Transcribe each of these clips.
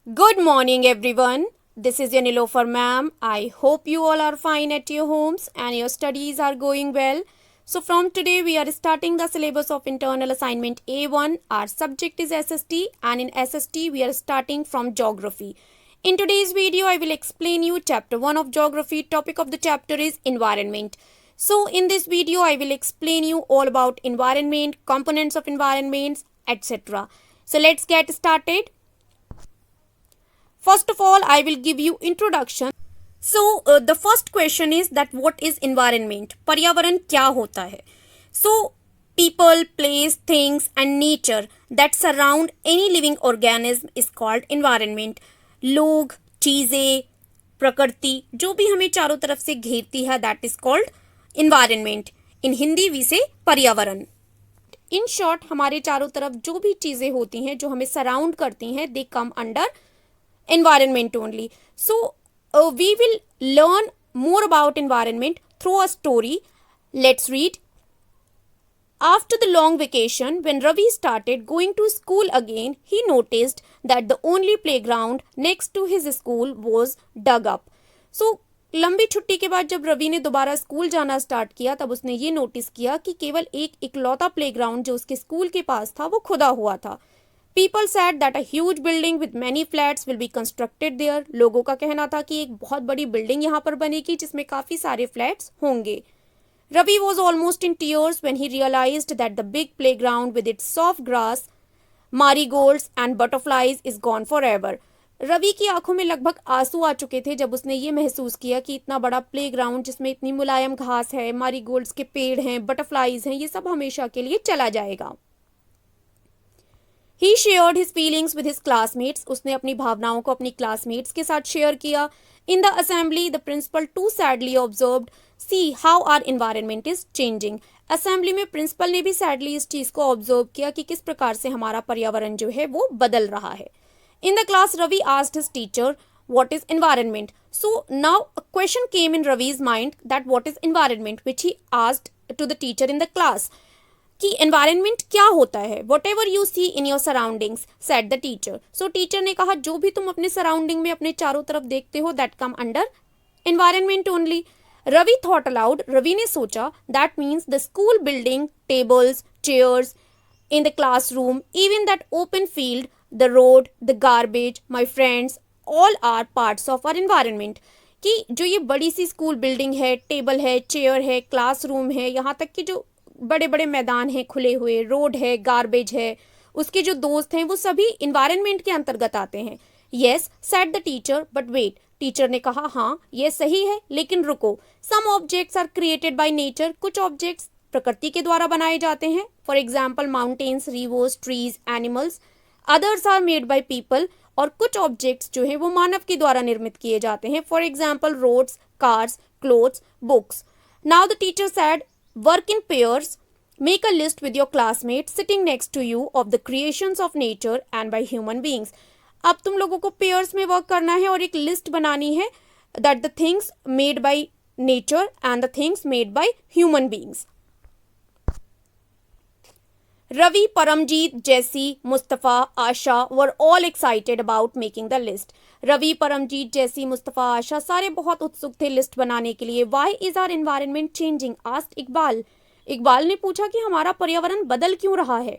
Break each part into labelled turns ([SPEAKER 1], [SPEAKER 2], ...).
[SPEAKER 1] Good morning, everyone. This is your Nilofer ma'am. I hope you all are fine at your homes and your studies are going well. So, from today, we are starting the syllabus of internal assignment A1. Our subject is SST, and in SST, we are starting from geography. In today's video, I will explain you chapter 1 of geography. Topic of the chapter is environment. So, in this video, I will explain you all about environment, components of environments, etc. So, let's get started. First of all, I will give you introduction. So, the first question is that what is environment? पर्यावरण क्या होता है? So, people, place, things and nature that surround any living organism is called environment. लोग, चीज़ें, प्रकृति जो भी हमें चारों तरफ से घेरती है that is called environment. In Hindi we say पर्यावरण. इन शॉर्ट हमारे चारों तरफ जो भी चीज़ें होती हैं जो हमें सराउंड करती हैं they come under environment only. So we will learn more about environment through a story. Let's read. After the long vacation, when Ravi started going to school again, he noticed that the only playground next to his school was dug up. So लंबी छुट्टी के बाद जब रवि ने दोबारा school जाना start किया तब उसने ये नोटिस किया कि केवल एक इकलौता प्लेग्राउंड जो उसके स्कूल के पास था वो खुदा हुआ था. People said that a huge building with many flats will be constructed there. लोगों का कहना था कि एक बहुत बड़ी बिल्डिंग यहाँ पर बनेगी जिसमें काफ़ी सारे फ्लैट्स होंगे. Ravi was almost in tears when he realized that the big playground with its soft grass, marigolds and butterflies is gone forever. Ravi की आंखों में लगभग आंसू आ चुके थे जब उसने ये महसूस किया कि इतना बड़ा प्लेग्राउंड जिसमें इतनी मुलायम घास है, मारीगोल्ड्स के पेड़ हैं, बटरफ्लाइज हैं, ये सब हमेशा के लिए चला जाएगा. He shared his feelings with his classmates. उसने अपनी भावनाओं को अपनी क्लासमेट्स के साथ शेयर किया. In the assembly, the principal too sadly observed, see how our environment is changing. Assembly में प्रिंसिपल ने भी सैडली इस चीज़ को ऑब्जर्व किया कि किस प्रकार से हमारा पर्यावरण जो है वो बदल रहा है. In the class, Ravi asked his teacher, what is environment? So now a question came in Ravi's mind that what is environment, which he asked to the teacher in the class. कि environment क्या होता है. Whatever you see in your surroundings said the teacher. So teacher ने कहा जो भी तुम अपने सराउंडिंग में अपने चारों तरफ देखते हो that come under environment only. Ravi thought aloud. Ravi ने सोचा that means the school building, tables, chairs in the classroom, even that open field, the road, the garbage, my friends, all are parts of our environment. कि जो ये बड़ी सी school building है, table है, chair है, क्लासरूम है, यहाँ तक कि जो बड़े बड़े मैदान हैं खुले हुए, रोड है, गार्बेज है, उसके जो दोस्त हैं वो सभी इन्वायरमेंट के अंतर्गत आते हैं. Yes said the teacher but wait. Teacher ने कहा हाँ ये सही है लेकिन रुको. Some objects are created by nature. कुछ ऑब्जेक्ट्स प्रकृति के द्वारा बनाए जाते हैं. For example mountains, rivers, trees, animals. Others are made by people. और कुछ ऑब्जेक्ट्स जो है वो मानव के द्वारा निर्मित किए जाते हैं. For example roads, cars, clothes, books. Now the teacher said work in pairs. Make a list with your classmates sitting next to you of the creations of nature and by human beings. अब तुम लोगों को pairs में work करना है और एक list बनानी है that the things made by nature and the things made by human beings. Ravi, Paramjeet, Jesse, Mustafa, Asha were all excited about making the list. Ravi, Paramjit, जैसी, मुस्तफ़ा, आशा सारे बहुत उत्सुक थे लिस्ट बनाने के लिए. Why is our environment changing? asked Iqbal. Iqbal ने पूछा कि हमारा पर्यावरण बदल क्यों रहा है.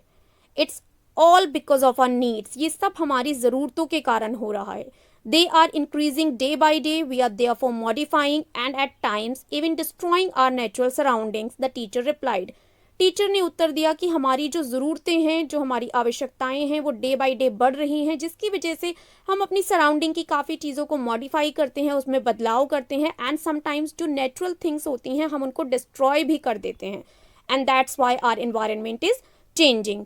[SPEAKER 1] It's all because of our needs. ये सब हमारी ज़रूरतों के कारण हो रहा है. They are increasing day by day. We are therefore modifying and at times even destroying our natural surroundings, the teacher replied. Teacher ने उत्तर दिया कि हमारी जो ज़रूरतें हैं, जो हमारी आवश्यकताएं हैं वो डे बाय डे बढ़ रही हैं जिसकी वजह से हम अपनी सराउंडिंग की काफ़ी चीज़ों को मॉडिफाई करते हैं, उसमें बदलाव करते हैं एंड समटाइम्स जो नेचुरल थिंग्स होती हैं हम उनको डिस्ट्रॉय भी कर देते हैं and that's why our environment is changing.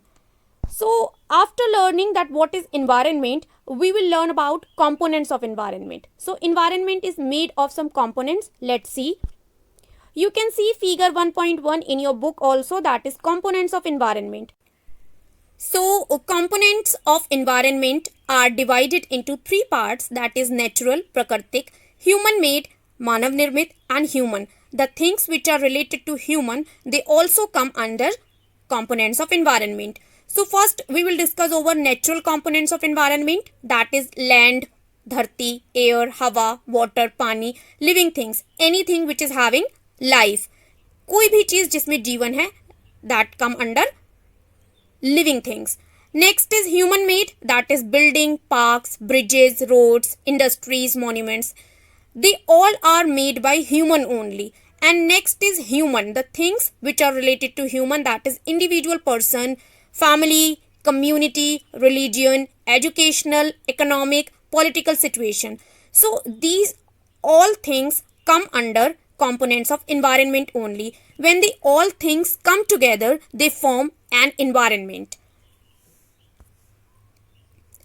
[SPEAKER 1] So after learning that what is environment, we will learn about components of environment. So environment is made of some components. Let's see. You can see figure 1.1 in your book also, that is components of environment. So components of environment are divided into three parts, that is natural, prakritik, human made, manav nirmit and human. The things which are related to human, they also come under components of environment. So first we will discuss over natural components of environment, that is land, धरती, air, हवा, water, पानी, living things, anything which is having life, कोई भी चीज जिसमें जीवन है, that come under living things. Next is human made, that is building, parks, bridges, roads, industries, monuments. They all are made by human only. And next is human, the things which are related to human, that is individual person, family, community, religion, educational, economic, political situation. So these all things come under components of environment only. When the all things come together, they form an environment.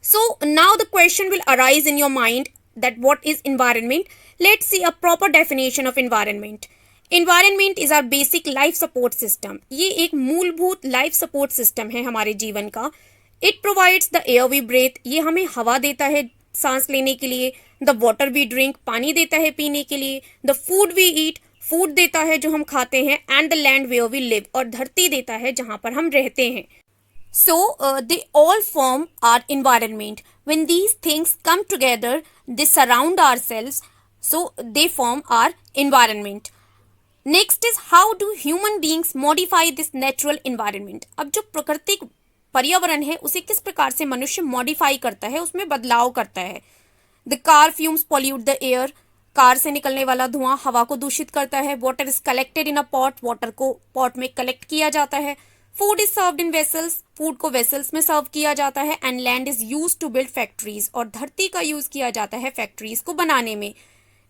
[SPEAKER 1] So now the question will arise in your mind that what is environment? Let's see a proper definition of environment. Environment is our basic life support system. ये एक मूलभूत life support system है हमारे जीवन का. It provides the air we breathe. ये हमें हवा देता है सांस लेने के लिए. The water we drink. पानी देता है पीने के लिए. The food we eat. Food देता है जो हम खाते हैं. And the land where we live. और धरती देता है जहाँ पर हम रहते हैं. So they all form our environment. When these things come together, they surround ourselves. So they form our environment. Next is how do human beings modify this natural environment. अब जो प्राकृतिक पर्यावरण है उसे किस प्रकार से मनुष्य मॉडिफाई करता है, उसमें बदलाव करता है. The car fumes pollute the air. Car से निकलने वाला धुआं हवा को दूषित करता है. Water is collected in a pot. Water को पॉट में कलेक्ट किया जाता है. Food is served in vessels. Food को वेसल्स में सर्व किया जाता है. And land is used to build factories. और धरती का यूज किया जाता है फैक्ट्रीज को बनाने में.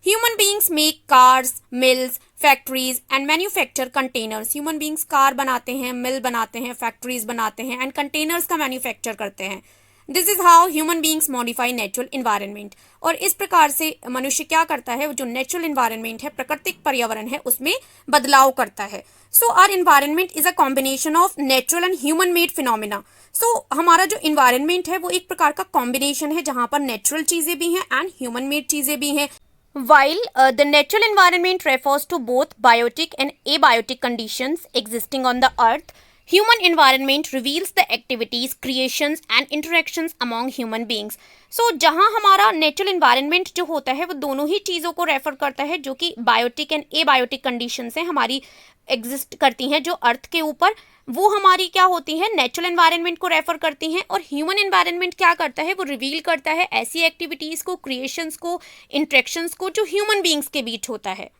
[SPEAKER 1] Human beings make cars, mills, factories and manufacture containers. Human beings car बनाते हैं, मिल बनाते हैं, factories बनाते हैं and containers का manufacture करते हैं. This is how human beings modify natural environment. और इस प्रकार से मनुष्य क्या करता है, जो natural environment है, प्राकृतिक पर्यावरण है, उसमें बदलाव करता है. So our environment is a combination of natural and human made phenomena. So हमारा जो environment है वो एक प्रकार का combination है जहाँ पर natural चीज़ें भी हैं and human made चीज़ें भी हैं. While the natural environment refers to both biotic and abiotic conditions existing on the earth, human environment reveals the activities, creations and interactions among human beings. So जहाँ हमारा natural environment जो होता है वो दोनों ही चीज़ों को रेफर करता है जो कि biotic and abiotic conditions हैं हमारी एग्जिस्ट करती हैं जो अर्थ के ऊपर, वो हमारी क्या होती है, नेचुरल एनवायरनमेंट को रेफर करती हैं. और ह्यूमन एनवायरनमेंट क्या करता है, वो रिवील करता है ऐसी एक्टिविटीज़ को, क्रिएशंस को, इंटरेक्शंस को जो ह्यूमन बींग्स के बीच होता है.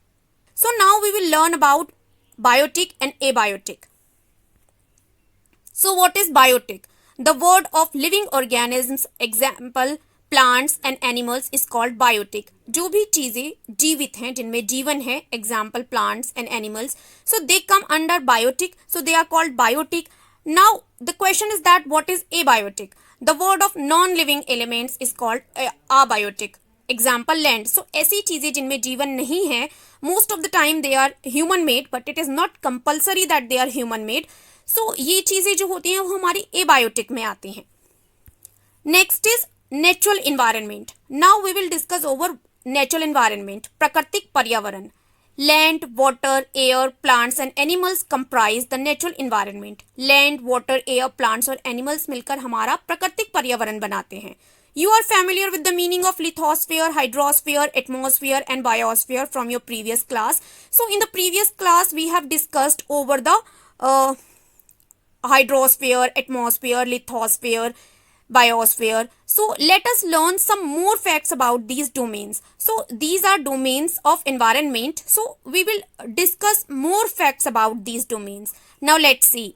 [SPEAKER 1] So now we will learn about biotic and abiotic. So what is biotic? The word of living organisms, example plants and animals, is called biotic. जो भी चीज़ें जीवित हैं जिनमें जीवन है, example plants and animals, so they come under biotic, so they are called biotic. Now the question is that what is abiotic? The word of non living elements is called abiotic. Example land. सो ऐसी चीज़ें जिनमें जीवन नहीं है, most of the time they are human made but it is not compulsory that they are human made. So ये चीज़ें जो होती हैं वो हमारी एबायोटिक में आती हैं. Next is natural environment. Now we will discuss over natural environment, प्राकृतिक पर्यावरण. Land, water, air, plants and animals comprise the natural environment. Land, water, air, plants और एनिमल्स मिलकर हमारा प्राकृतिक पर्यावरण बनाते हैं. You are familiar with the meaning of lithosphere, hydrosphere, atmosphere and biosphere from your previous class. So in the previous class we have discussed over the hydrosphere, atmosphere, lithosphere, biosphere. So let us learn some more facts about these domains. So these are domains of environment. So we will discuss more facts about these domains. Now let's see.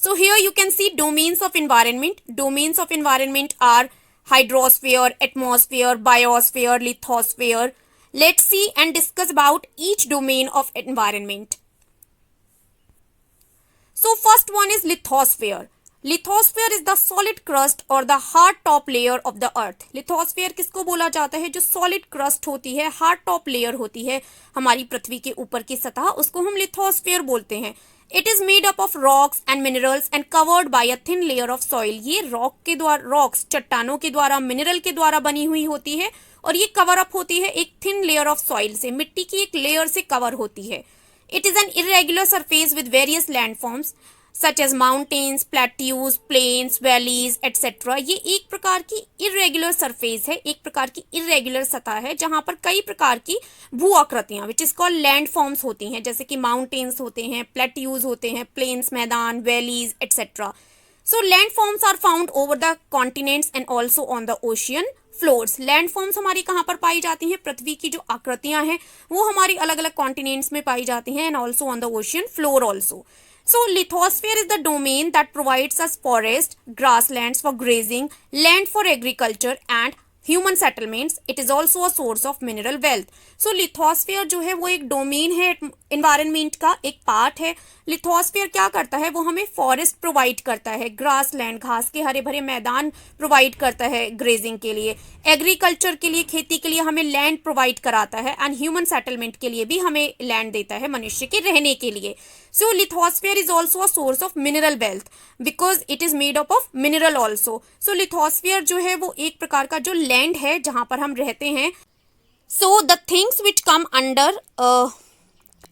[SPEAKER 1] So here you can see domains of environment. Domains of environment are hydrosphere, atmosphere, biosphere, lithosphere. Let's see and discuss about each domain of environment. So first one is lithosphere. Lithosphere is the solid crust or the hard top layer of the earth. Lithosphere किसको बोला जाता है? जो solid crust होती है, hard top layer होती है हमारी पृथ्वी के ऊपर की सतह, उसको हम lithosphere बोलते हैं. It is made up of rocks and minerals and covered by a thin layer of soil. ये rock के द्वारा, rocks चट्टानों के द्वारा, mineral के द्वारा बनी हुई होती है और ये cover up होती है एक thin layer of soil से, मिट्टी की एक layer से cover होती है. It is an irregular surface with various landforms. Such as mountains, plateaus, plains, valleys etcetera. ये एक प्रकार की इरेगुलर सरफेस है, एक प्रकार की इरेगुलर सतह है जहां पर कई प्रकार की भू आकृतियां which is called land forms होती हैं, जैसे कि माउंटेन्स होते हैं, प्लेट्यूज होते हैं, प्लेन्स मैदान, valleys etcetera. So landforms are found over the continents and also on the ocean floors. Landforms हमारी कहाँ पर पाई जाती हैं? पृथ्वी की जो आकृतियां हैं वो हमारी अलग अलग कॉन्टिनेंट्स में पाई जाती हैं and also on the ocean floor also. So lithosphere is the domain that provides us forest, grasslands for grazing, land for agriculture and human settlements. It is also a source of mineral wealth. So lithosphere जो है वो एक domain है environment का, एक part है. Lithosphere क्या करता है? वो हमें फॉरेस्ट प्रोवाइड करता है, ग्रास लैंड, घास के हरे भरे मैदान प्रोवाइड करता है ग्रेजिंग के लिए, एग्रीकल्चर के लिए, खेती के लिए हमें लैंड प्रोवाइड कराता है, एंड ह्यूमन सेटलमेंट के लिए भी हमें लैंड देता है मनुष्य के रहने के लिए. So lithosphere is also a source of mineral wealth because it is made up of mineral also. So lithosphere जो है वो एक प्रकार का जो लैंड है जहां पर हम रहते हैं. So the things which come under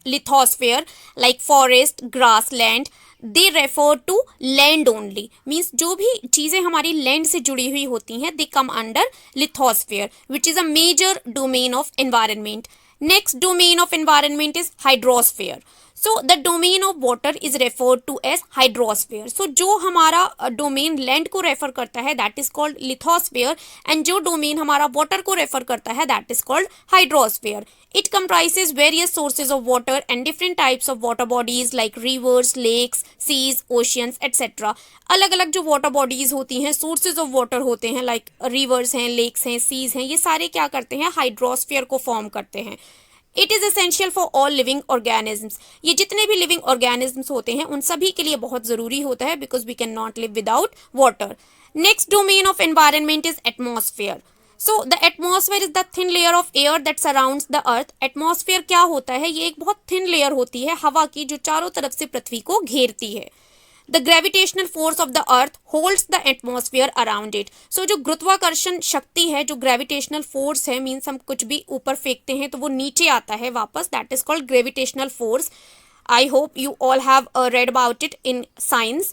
[SPEAKER 1] lithosphere like forest, grassland, they refer to land only. means जो भी चीजें हमारी लैंड से जुड़ी हुई होती हैं they come under lithosphere which is a major domain of environment. Next domain of environment is hydrosphere. So the domain of water is referred to as hydrosphere. So जो हमारा डोमेन लैंड को refer करता है that is called lithosphere, and जो domain हमारा water को refer करता है that is called hydrosphere. It comprises various sources of water and different types of water bodies like rivers, lakes, seas, oceans, etc. अलग अलग जो वाटर बॉडीज होती हैं, सोर्सेज ऑफ वाटर होते हैं, लाइक रिवर्स हैं, लेक्स हैं, सीज हैं, ये सारे क्या करते हैं? हाइड्रोस्फीयर को फॉर्म करते हैं. It is essential for all living organisms. ये जितने भी लिविंग ऑर्गेनिजम्स होते हैं उन सभी के लिए बहुत जरूरी होता है because we can not live without water. Next domain of environment is atmosphere. So the atmosphere is the thin layer of air that surrounds the earth. Atmosphere क्या होता है? ये एक बहुत थिन लेयर होती है हवा की जो चारों तरफ से पृथ्वी को घेरती है. The gravitational force of the earth holds the atmosphere around it. So जो गुरुत्वाकर्षण शक्ति है, जो gravitational force है, मीन्स हम कुछ भी ऊपर फेंकते हैं तो वो नीचे आता है वापस, that is called gravitational force. I hope you all have read about it in science.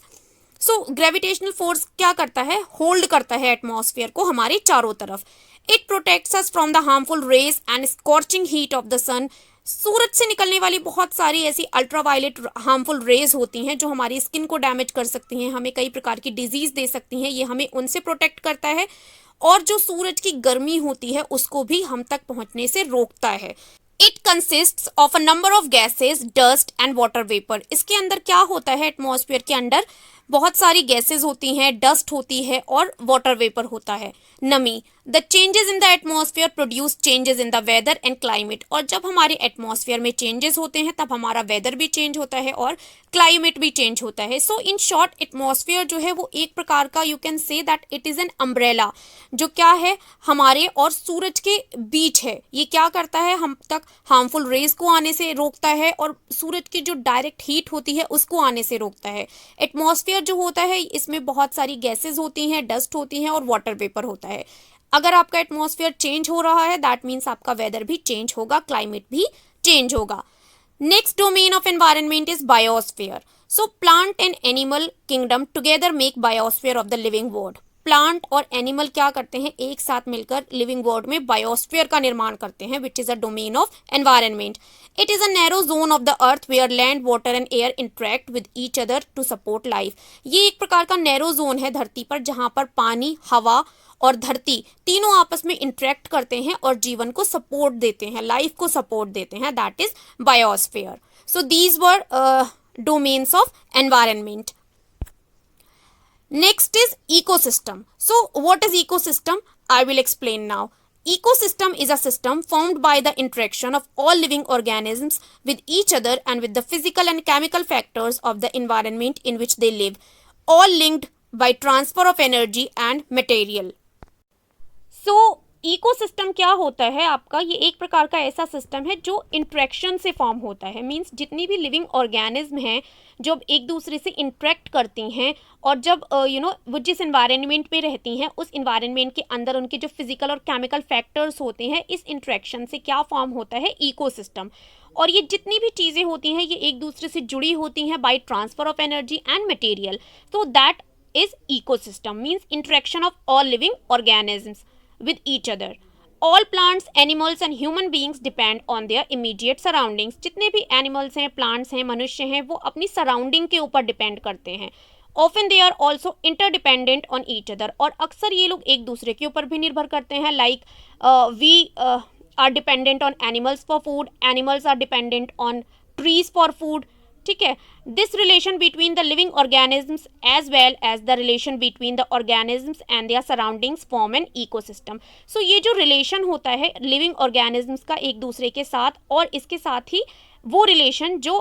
[SPEAKER 1] So gravitational force क्या करता है? होल्ड करता है एटमॉस्फेयर को हमारे चारों तरफ. It protects us from the harmful rays and scorching heat of the sun. सूरज से निकलने वाली बहुत सारी ऐसी अल्ट्रावायलेट हार्मफुल रेज होती हैं जो हमारी स्किन को डैमेज कर सकती हैं, हमें कई प्रकार की डिजीज दे सकती हैं. ये हमें उनसे प्रोटेक्ट करता है और जो सूरज की गर्मी होती है उसको भी हम तक पहुंचने से रोकता है. It consists of a number of gases, dust and water vapour. इसके अंदर क्या होता है? एटमॉस्फेयर के अंदर बहुत सारी गैसेज होती हैं, डस्ट होती है और वाटर वेपर होता है, नमी. The changes in the atmosphere produce changes in the weather and climate. और जब हमारे एटमॉस्फेयर में चेंजेस होते हैं तब हमारा वेदर भी चेंज होता है और क्लाइमेट भी चेंज होता है. सो इन शॉर्ट एटमॉस्फेयर जो है वो एक प्रकार का, you can say that it is an umbrella, जो क्या है? हमारे और सूरज के बीच है. ये क्या करता है? हम तक हार्मफुल रेज को आने से रोकता है और सूरज की जो डायरेक्ट हीट होती है उसको आने से रोकता है. एटमॉस्फेयर जो होता है इसमें बहुत सारी गैसेज होती हैं, डस्ट होती हैं और वाटर वेपर होता है. अगर आपका एटमॉस्फेयर चेंज हो रहा है दैट मीन्स आपका वेदर भी चेंज होगा, क्लाइमेट भी चेंज होगा. Next domain of environment is biosphere. So plant and animal kingdom together make biosphere of the living world. Plant और एनिमल क्या करते हैं? एक साथ मिलकर लिविंग वर्ल्ड में बायोस्फीयर का निर्माण करते हैं which is a domain of environment. It is a narrow zone of the earth where land, water and air interact with each other to support life. ये एक प्रकार का नैरो जोन है धरती पर जहां पर पानी, हवा और धरती तीनों आपस में इंटरेक्ट करते हैं और जीवन को सपोर्ट देते हैं, लाइफ को सपोर्ट देते हैं. That is biosphere. So these were domains of environment. Next is ecosystem. So what is ecosystem? I will explain now. Ecosystem is a system formed by the interaction of all living organisms with each other and with the physical and chemical factors of the environment in which they live, all linked by transfer of energy and material. So ecosystem क्या होता है आपका, ये एक प्रकार का ऐसा system है जो इंट्रैक्शन से फॉर्म होता है। मींस जितनी भी लिविंग ऑर्गेनिज्म हैं जब एक दूसरे से इंट्रैक्ट करती हैं और जब वो जिस इन्वायरमेंट पे रहती हैं उस इन्वायरमेंट के अंदर उनके जो फिजिकल और केमिकल फैक्टर्स होते हैं, इस इंट्रैक्शन से क्या फॉर्म होता है, इकोसिस्टम। और ये जितनी भी चीज़ें होती हैं ये एक दूसरे से जुड़ी होती हैं by transfer of energy and material, तो that is ecosystem. Means interaction of all living organisms with each other. All plants, animals and human beings depend on their immediate surroundings. जितने भी animals हैं, plants हैं, मनुष्य हैं, वो अपनी surrounding के ऊपर depend करते हैं. Often they are also interdependent on each other. और अक्सर ये लोग एक दूसरे के ऊपर भी निर्भर करते हैं. Like we are dependent on animals for food. Animals are dependent on trees for food. ठीक है. This relation between the living organisms as well as the relation between the organisms and their surroundings form an ecosystem. So ये जो relation होता है living organisms का एक दूसरे के साथ, और इसके साथ ही वो रिलेशन जो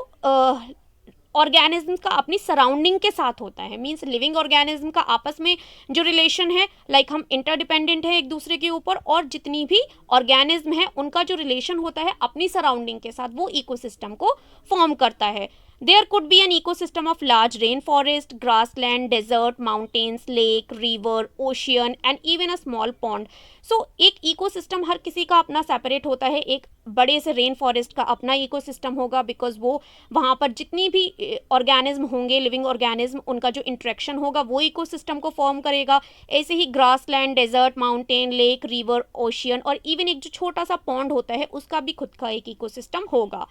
[SPEAKER 1] ऑर्गेनिज्म का अपनी सराउंडिंग के साथ होता है. मींस लिविंग ऑर्गेनिज्म का आपस में जो रिलेशन है, लाइक हम इंटरडिपेंडेंट है एक दूसरे के ऊपर, और जितनी भी ऑर्गेनिज्म है उनका जो रिलेशन होता है अपनी सराउंडिंग के साथ, वो इकोसिस्टम को फॉर्म करता है. There could be an ecosystem of large rainforest, grassland, desert, mountains, lake, river, ocean and even a small pond. So एक इकोसिस्टम हर किसी का अपना सेपरेट होता है. एक बड़े से रेन फॉरेस्ट का अपना इकोसिस्टम होगा बिकॉज वो वहाँ पर जितनी भी ऑर्गेनिज्म होंगे, लिविंग ऑर्गेनिज्म, उनका जो इंट्रैक्शन होगा वो इकोसिस्टम को फॉर्म करेगा. ऐसे ही grass land, desert, mountain, lake, river, ocean और इवन एक जो छोटा सा पॉन्ड होता है उसका भी खुद का एक इकोसिस्टम होगा.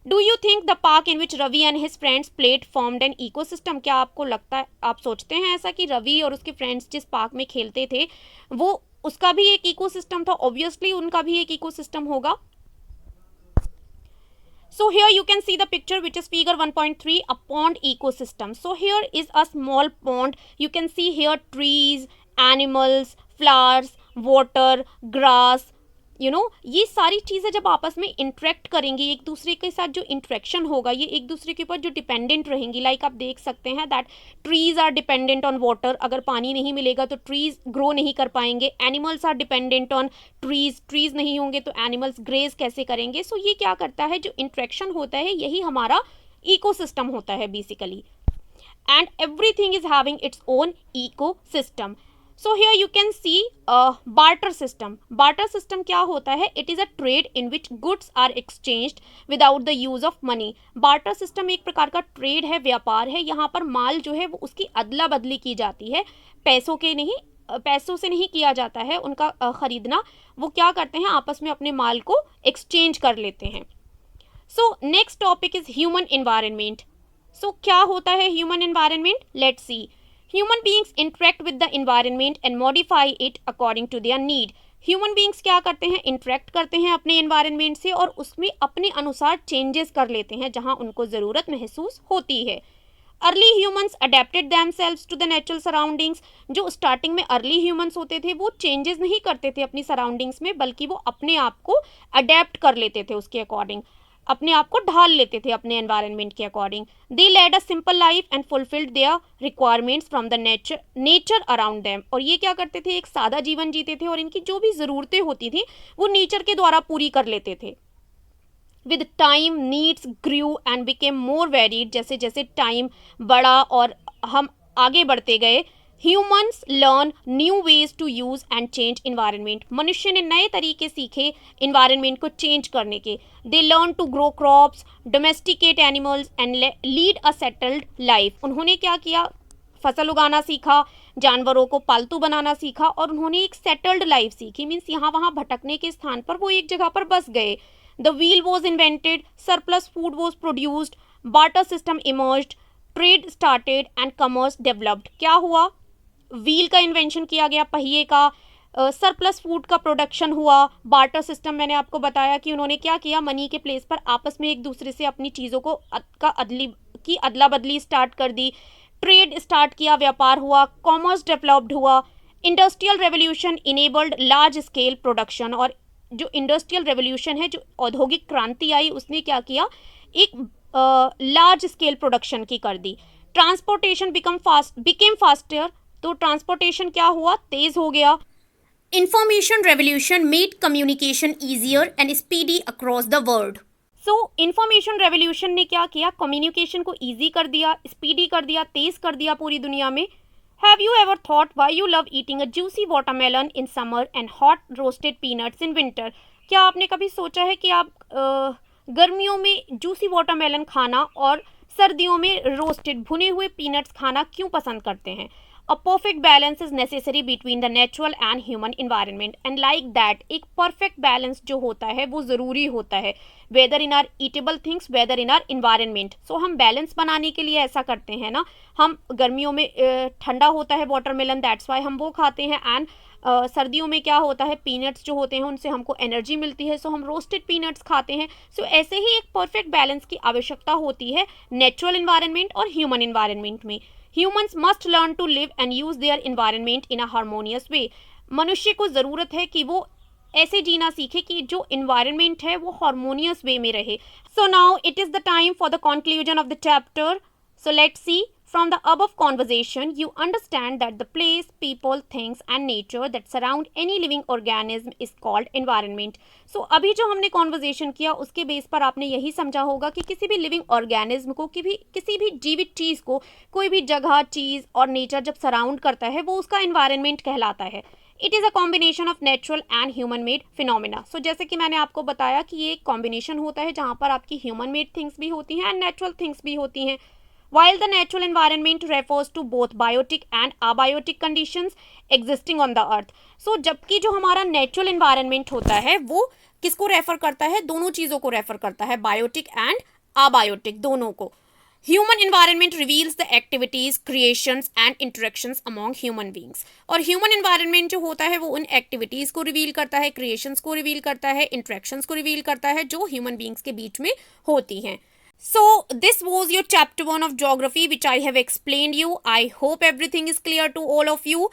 [SPEAKER 1] Do you think the park in which Ravi and his friends played formed an ecosystem? क्या आपको लगता है, आप सोचते हैं ऐसा कि रवि और उसके फ्रेंड्स जिस पार्क में खेलते थे वो उसका भी एक इकोसिस्टम था? ऑब्वियसली उनका भी एक इकोसिस्टम होगा. So here you can see the picture which is figure 1.3, a pond ecosystem. So here is a small pond. You can see here trees, animals, flowers, water, grass. ये सारी चीज़ें जब आपस में इंटरेक्ट करेंगी, एक दूसरे के साथ जो इंटरेक्शन होगा ये एक दूसरे के ऊपर जो डिपेंडेंट रहेंगी. लाइक आप देख सकते हैं that trees are dependent on water. अगर पानी नहीं मिलेगा तो ट्रीज ग्रो नहीं कर पाएंगे. Animals are dependent on trees. Trees नहीं होंगे तो एनिमल्स ग्रेज कैसे करेंगे? सो ये क्या करता है, जो इंटरेक्शन होता है यही हमारा इकोसिस्टम होता है basically. And everything is having its own ecosystem. So here you can see barter system. Barter system क्या होता है? It is a trade in which goods are exchanged without the use of money. Barter system एक प्रकार का trade है, व्यापार है. यहाँ पर माल जो है वो उसकी अदला बदली की जाती है, पैसों से नहीं किया जाता है उनका खरीदना. वो क्या करते हैं, आपस में अपने माल को एक्सचेंज कर लेते हैं. So next topic is human environment. So क्या होता है human environment? Let's see. Human beings interact with the environment and modify it according to their need. Human beings क्या करते हैं, इंटरेक्ट करते हैं अपने environment से और उसमें अपने अनुसार चेंजेस कर लेते हैं जहां उनको ज़रूरत महसूस होती है. Early humans adapted themselves to the natural surroundings. जो स्टार्टिंग में अर्ली ह्यूमंस होते थे वो चेंजेस नहीं करते थे अपनी सराउंडिंग्स में, बल्कि वो अपने आप को अडेप्ट कर लेते थे उसके अकॉर्डिंग, अपने आप को ढाल लेते थे अपने एनवायरनमेंट के according. They led a simple life and fulfilled their requirements from the nature around them. और ये क्या करते थे, एक सादा जीवन जीते थे और इनकी जो भी ज़रूरतें होती थी वो नेचर के द्वारा पूरी कर लेते थे. With time needs grew and became more varied. जैसे जैसे टाइम बढ़ा और हम आगे बढ़ते गए, humans learn new ways to use and change environment. मनुष्य ने नए तरीके सीखे इन्वायरमेंट को चेंज करने के. They learn to grow crops, domesticate animals and lead a settled life. उन्होंने क्या किया, फसल उगाना सीखा, जानवरों को पालतू बनाना सीखा और उन्होंने एक सेटल्ड लाइफ सीखी. मीन्स यहाँ वहाँ भटकने के स्थान पर वो एक जगह पर बस गए. The wheel was invented, surplus food was produced, barter system emerged, trade started and commerce developed. क्या हुआ, व्हील का इन्वेंशन किया गया, पहिए का, सरप्लस फूड का प्रोडक्शन हुआ. बार्टर सिस्टम मैंने आपको बताया कि उन्होंने क्या किया, मनी के प्लेस पर आपस में एक दूसरे से अपनी चीज़ों को अदला बदली स्टार्ट कर दी. ट्रेड स्टार्ट किया, व्यापार हुआ. कॉमर्स डेवलप्ड हुआ. Industrial revolution enabled large scale production. और जो इंडस्ट्रियल रेवोल्यूशन है, जो औद्योगिक क्रांति आई, उसने क्या किया, एक लार्ज स्केल प्रोडक्शन की कर दी. Transportation became faster. तो ट्रांसपोर्टेशन क्या हुआ, तेज हो गया. Information revolution made communication easier and speedy across the world. So information revolution ने क्या किया, कम्युनिकेशन को ईजी कर दिया, स्पीडी कर दिया, तेज कर दिया पूरी दुनिया में. Have you ever thought why you love eating a juicy watermelon in summer and hot roasted peanuts in winter? क्या आपने कभी सोचा है कि आप गर्मियों में जूसी वाटरमेलन खाना और सर्दियों में रोस्टेड भुने हुए पीनट्स खाना क्यों पसंद करते हैं? A perfect balance is necessary between the natural and human environment, and like that एक perfect balance जो होता है वो ज़रूरी होता है, whether in our eatable things, whether in our environment. So हम balance बनाने के लिए ऐसा करते हैं ना, हम गर्मियों में ठंडा होता है वाटरमेलन, दैट्स वाई हम वो खाते हैं. एंड सर्दियों में क्या होता है, पीनट्स जो होते हैं उनसे हमको एनर्जी मिलती है, सो हम रोस्टेड पीनट्स खाते हैं. सो ऐसे ही एक परफेक्ट बैलेंस की आवश्यकता होती है नेचुरल इन्वायरमेंट और ह्यूमन इन्वायरमेंट में. Humans must learn to live and use their environment in a harmonious way. मनुष्य को ज़रूरत है कि वो ऐसे जीना सीखे कि जो इन्वायरमेंट है वो हारमोनियस वे में रहे. So now it is the time for the conclusion of the chapter. So let's see. From the above conversation, you understand that the place, people, things and nature that surround any living organism is called environment. So अभी जो हमने conversation किया उसके base पर आपने यही समझा होगा कि किसी भी living organism को, किसी भी जीवित चीज़ को, कोई भी जगह, चीज़ और नेचर जब सराउंड करता है वो उसका environment कहलाता है. It is a combination of natural and human made phenomena. So जैसे कि मैंने आपको बताया कि ये एक कॉम्बिनेशन होता है जहाँ पर आपकी ह्यूमन मेड थिंग्स भी होती हैं एंड नेचुरल थिंग्स भी होती हैं. While the natural environment refers to both biotic and abiotic conditions existing on the earth. So जबकि जो हमारा natural environment होता है वो किसको रेफर करता है, दोनों चीज़ों को रेफर करता है, बायोटिक एंड अबायोटिक दोनों को. Human environment reveals the activities, creations and interactions among human beings. और ह्यूमन इन्वायरमेंट जो होता है वो उन एक्टिविटीज़ को रिवील करता है, क्रिएशंस को रिवील करता है, इंटरेक्शंस को रिवील करता है जो ह्यूमन बींग्स के बीच में होती हैं. So this was your chapter 1 of geography which I have explained you. I hope everything is clear to all of you.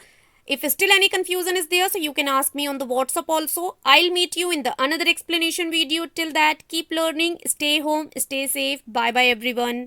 [SPEAKER 1] If still any confusion is there, so you can ask me on the WhatsApp also. I'll meet you in the another explanation video. Till that, keep learning, stay home, stay safe. Bye bye everyone.